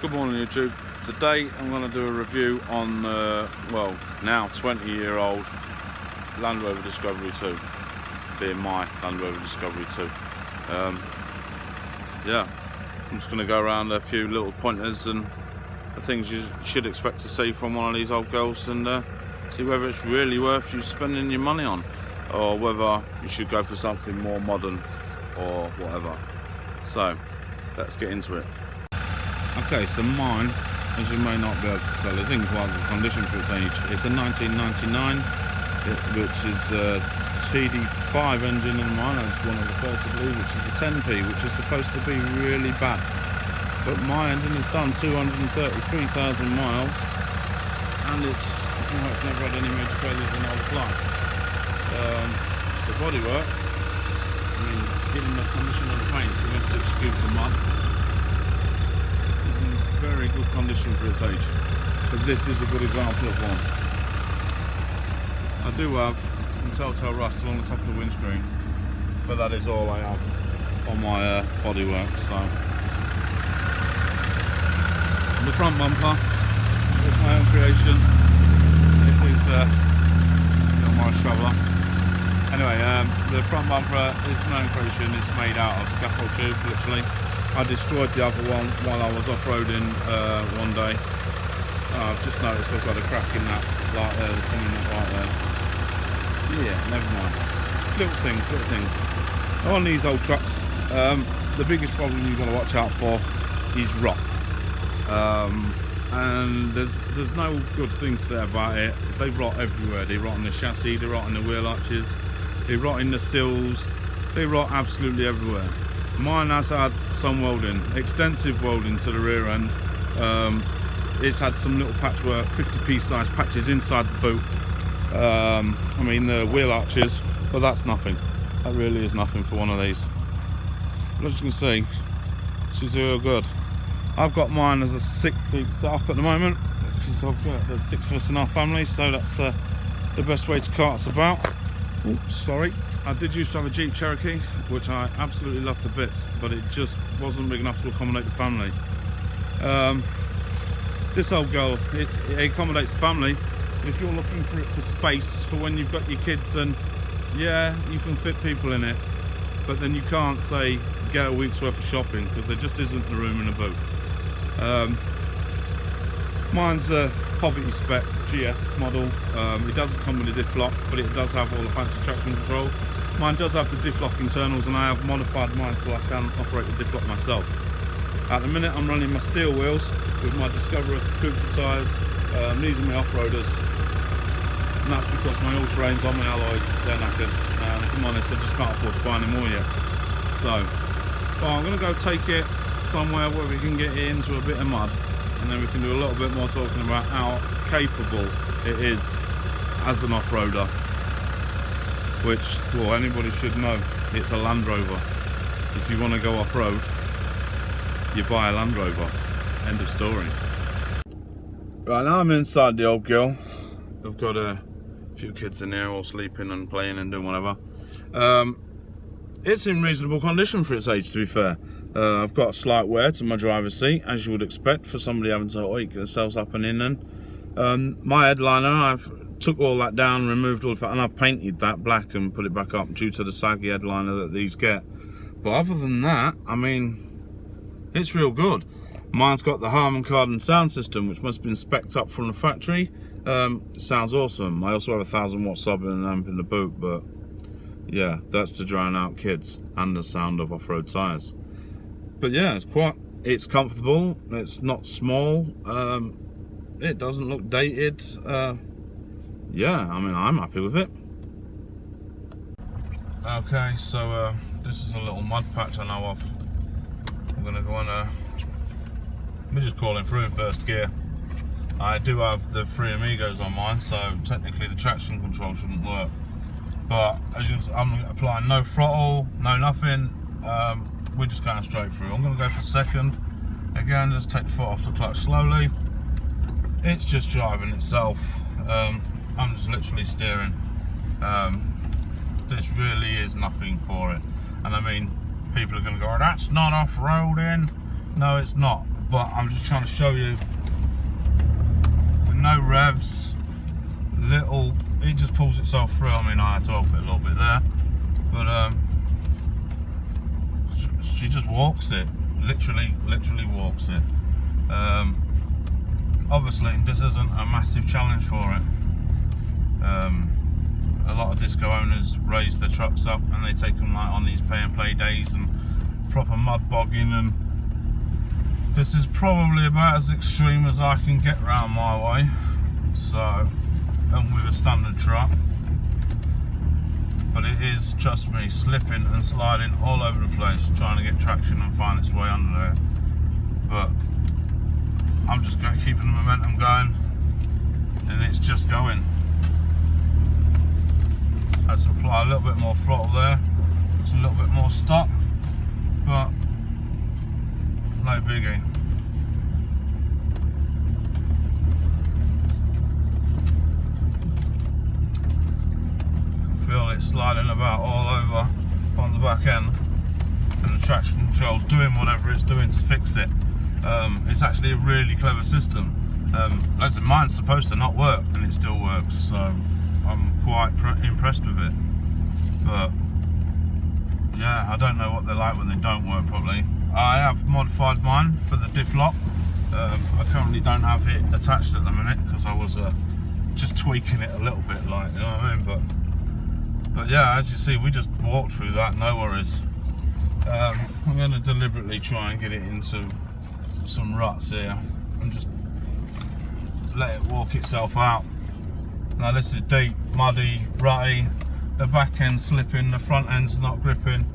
Good morning YouTube. Today I'm going to do a review on well, now 20-year-old Land Rover Discovery 2, being my Land Rover Discovery 2. Yeah, I'm just going to go around a few little pointers and the things you should expect to see from one of these old girls, and see whether it's really worth you spending your money on, or whether you should go for something more modern or whatever. So let's get into it. Okay, so mine, as you may not be able to tell, is in quite good condition for its age. It's a 1999, which is a TD5 engine in mine. It's one of the first, I believe, which is the 10P, which is supposed to be really bad. But my engine has done 233,000 miles, and it's never had any major failures in all its life. The bodywork, I mean, given the condition of the paint, you have to excuse the mud. Very good condition for its age, but this is a good example of one. I do have some telltale rust along the top of the windscreen, but that is all I have on my bodywork. So the front bumper is my own creation. It is my shoveler. Anyway, the front bumper is my own creation. It's made out of scaffold tube, literally. I destroyed the other one while I was off-roading one day. I've just noticed I've got a crack in that light there, there's something right there. Yeah, never mind. Little things. On these old trucks, the biggest problem you've got to watch out for is rot. And there's no good thing to say about it. They rot everywhere. They rot in the chassis, they rot in the wheel arches, they rot in the sills, they rot absolutely everywhere. Mine has had some welding, extensive welding to the rear end. It's had some little patchwork, 50p size patches inside the boot. I mean the wheel arches, but that's nothing. That really is nothing for one of these. But as you can see, she's real good. I've got mine as a 6-seat setup at the moment, which is I've got the 6 of us in our family, so that's the best way to cart us about. Oops, sorry. I did used to have a Jeep Cherokee, which I absolutely love to bits, but it just wasn't big enough to accommodate the family. This old girl, it accommodates the family. If you're looking for it for space for when you've got your kids, and yeah, you can fit people in it, but then you can't say get a week's worth of shopping because there just isn't the room in the boot. Mine's a poverty spec GS model. It doesn't come with a diff lock, but it does have all the fancy traction control. Mine does have the diff lock internals, and I have modified mine so I can operate the diff lock myself. At the minute I'm running my steel wheels with my Discoverer Cooper tyres. These are my off-roaders, and that's because my all-terrains on my alloys, they're knackered, and if I'm honest, I just can't afford to buy any more yet. So, well, I'm going to go take it somewhere where we can get it into a bit of mud, and then we can do a little bit more talking about how capable it is as an off-roader, which, well, anybody should know, it's a Land Rover. If you want to go off-road, you buy a Land Rover. End of story. Right, now I'm inside the old girl. I've got a few kids in there all sleeping and playing and doing whatever. It's in reasonable condition for its age, to be fair. I've got a slight wear to my driver's seat, as you would expect for somebody having to oik themselves up and in. And my headliner, I've took all that down, removed all of that, and I've painted that black and put it back up due to the saggy headliner that these get. But other than that, I mean, it's real good. Mine's got the Harman Kardon sound system, which must have been spec'd up from the factory. It sounds awesome. I also have a 1000-watt sub and an amp in the boot, but yeah, that's to drown out kids and the sound of off-road tyres. But yeah, it's comfortable, it's not small, it doesn't look dated. Yeah, I mean, I'm happy with it. Okay, so this is a little mud patch I know of. I'm gonna go on we're just calling through in first gear. I do have the 3 Amigos on mine, so technically the traction control shouldn't work. But as you can see, I'm applying no throttle, no nothing. We're just going straight through. I'm going to go for second. Again, just take the foot off the clutch slowly. It's just driving itself. I'm just literally steering. This really is nothing for it. And I mean, people are going to go, that's not off-roading. No, it's not. but I'm just trying to show you with no revs, it just pulls itself through. I mean, I had to open it a little bit there, but she just walks it, literally walks it. Obviously this isn't a massive challenge for it. A lot of disco owners raise their trucks up and they take them like on these pay and play days and proper mud bogging, and this is probably about as extreme as I can get round my way. So, and with a standard truck, but it is, trust me, slipping and sliding all over the place trying to get traction and find its way under there. But I'm just keeping the momentum going, and it's just going. I had to apply a little bit more throttle there, it's a little bit more stop, but no biggie. Feel it sliding about all over on the back end, and the traction control's doing whatever it's doing to fix it. It's actually a really clever system. Like I said, mine's supposed to not work and it still works, so I'm quite impressed with it. But yeah, I don't know what they're like when they don't work properly. I have modified mine for the diff lock. I currently don't have it attached at the minute because I was just tweaking it a little bit, like, you know what I mean? But yeah, as you see, we just walked through that, no worries. I'm going to deliberately try and get it into some ruts here and just let it walk itself out. Now this is deep, muddy, rutty, the back end's slipping, the front end's not gripping.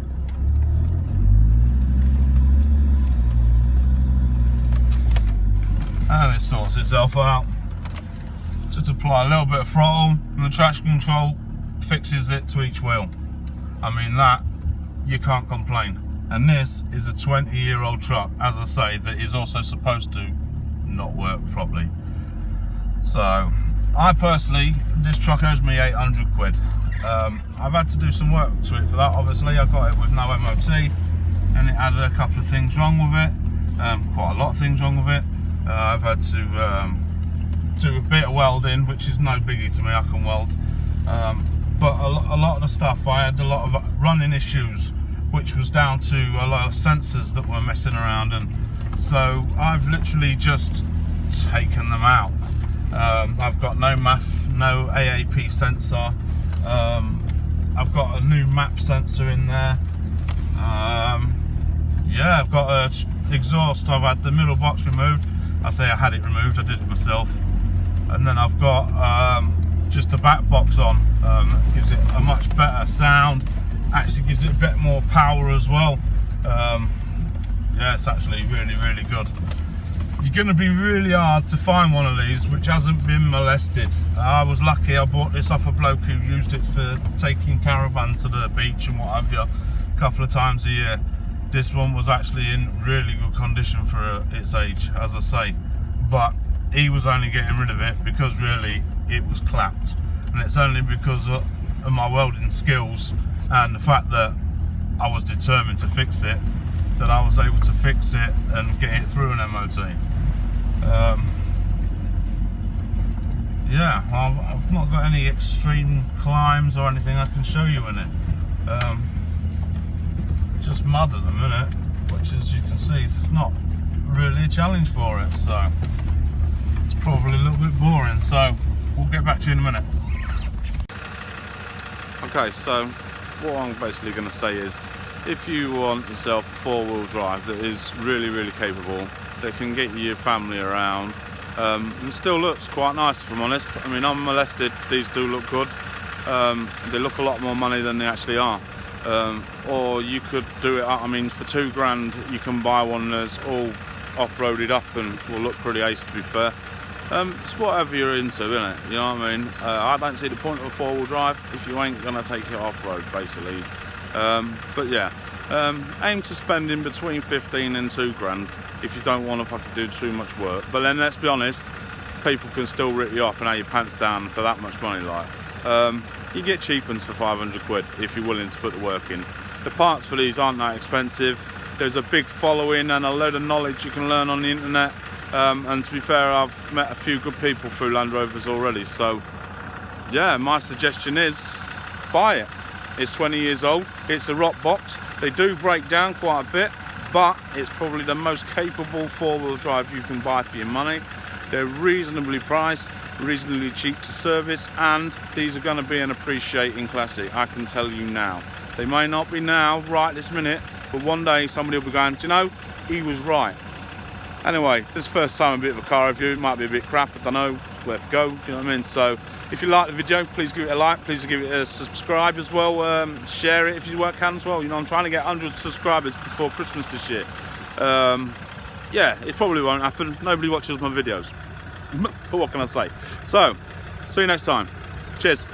And it sorts itself out. Just apply a little bit of throttle and the traction control fixes it to each wheel. I mean, that, you can't complain. And this is a 20-year-old truck, as I say, that is also supposed to not work properly. So, I personally, this truck owes me 800 quid. I've had to do some work to it for that, obviously. I got it with no MOT, and it had a couple of things wrong with it. Quite a lot of things wrong with it. I've had to do a bit of welding, which is no biggie to me, I can weld. But a lot of the stuff, I had a lot of running issues, which was down to a lot of sensors that were messing around, and so I've literally just taken them out. I've got no MAF, no AAP sensor. I've got a new map sensor in there. Yeah, I've got a exhaust. I've had the middle box removed. I say I had it removed, I did it myself. And then I've got just the back box on. Gives it a much better sound, actually gives it a bit more power as well. Yeah, it's actually really good. You're going to be really hard to find one of these which hasn't been molested. I was lucky, I bought this off a bloke who used it for taking caravan to the beach and what have you a couple of times a year. This one was actually in really good condition for its age, as I say, but he was only getting rid of it because really it was clapped, and it's only because of my welding skills and the fact that I was determined to fix it that I was able to fix it and get it through an MOT. Yeah, I've not got any extreme climbs or anything I can show you in it. Just mud at the minute, which, as you can see, it's not really a challenge for it, so it's probably a little bit boring, so we'll get back to you in a minute. Okay, so what I'm basically going to say is, if you want yourself a four-wheel drive that is really capable, that can get your family around, and still looks quite nice, if I'm honest. I mean, unmolested, these do look good. They look a lot more money than they actually are. Or you could do it, I mean, for £2,000 you can buy one that's all off-roaded up and will look pretty ace, to be fair. It's whatever you're into, innit? You know what I mean? I don't see the point of a four-wheel drive if you ain't gonna take it off-road, basically. But yeah, aim to spend in between 15 and £2,000 if you don't want to fucking do too much work. But then let's be honest, people can still rip you off and have your pants down for that much money. Like, you get cheap ones for 500 quid if you're willing to put the work in. The parts for these aren't that expensive. There's a big following and a load of knowledge you can learn on the internet. And to be fair, I've met a few good people through Land Rovers already. So yeah, my suggestion is buy it. It's 20 years old. It's a rock box. They do break down quite a bit, but it's probably the most capable four-wheel drive you can buy for your money. They're reasonably priced, reasonably cheap to service, and these are going to be an appreciating classic, I can tell you now. They may not be now, right this minute, but one day somebody will be going, do you know, he was right. Anyway, this is the first time a bit of a car review. It might be a bit crap, I don't know, it's worth a go, do you know what I mean? So if you like the video, please give it a like, please give it a subscribe as well, share it if you can as well. You know, I'm trying to get 100 subscribers before Christmas this year. Yeah, it probably won't happen. Nobody watches my videos. But what can I say? So, see you next time. Cheers.